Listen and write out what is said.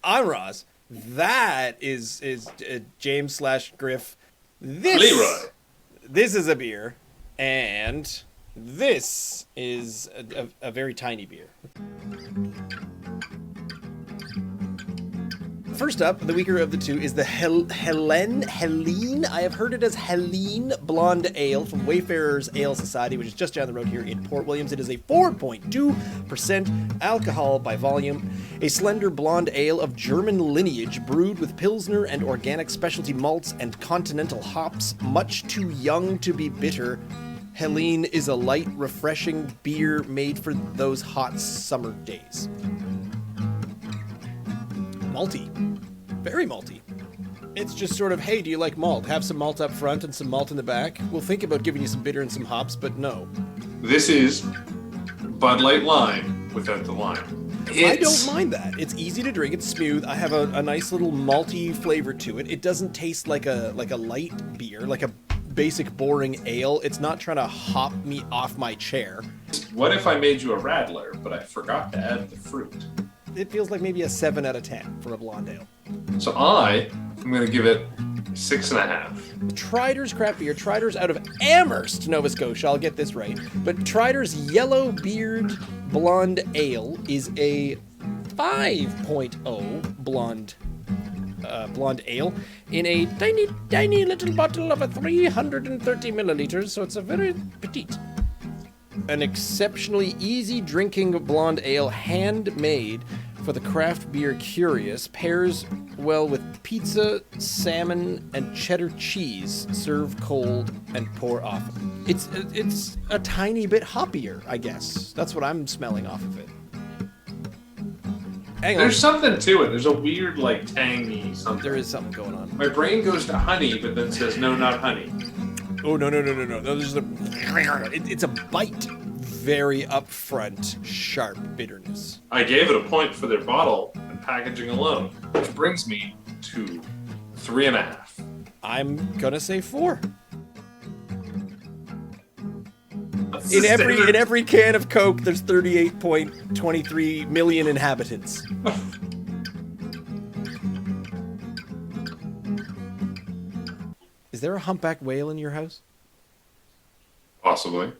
I'm Roz. That is James slash Griff. This Leroy. This is a beer, and this is a very tiny beer. First up, the weaker of the two is the Hellen. I have heard it as Hellen Blonde Ale from Wayfarer's Ale Society, which is just down the road here in Port Williams. It is a 4.2% alcohol by volume, a slender blonde ale of German lineage, brewed with Pilsner and organic specialty malts and continental hops, much too young to be bitter. Hellen is a light, refreshing beer made for those hot summer days. Malty. Very malty. It's just sort of, hey, do you like malt? Have some malt up front and some malt in the back. We'll think about giving you some bitter and some hops, but no. This is Bud Light Lime without the lime. I don't mind that. It's easy to drink. It's smooth. I have a nice little malty flavor to it. It doesn't taste like a light beer, like a basic boring ale. It's not trying to hop me off my chair. What if I made you a Radler, but I forgot to add the fruit? It feels like maybe a 7 out of 10 for a blonde ale. So I am going to give it 6.5. Trider's craft beer. Trider's out of Amherst, Nova Scotia. I'll get this right. But Trider's Yellow Beard Blonde Ale is a 5.0 blonde ale in a tiny little bottle of a 330 milliliters, so it's a very petite. An exceptionally easy drinking blonde ale, handmade for the craft beer curious, pairs well with pizza, salmon, and cheddar cheese. Serve cold and pour off. It's a tiny bit hoppier, I guess. That's what I'm smelling off of it. Hang on. There's something to it. There's a weird, like, tangy something. There is something going on. My brain goes to honey, but then says, no, not honey. Oh, no. It's a bite. Very upfront, sharp bitterness. I gave it a point for their bottle and packaging alone, which brings me to 3.5. I'm gonna say 4. That's In the every standard. can of Coke, there's 38.23 million inhabitants. Is there a humpback whale in your house? Possibly.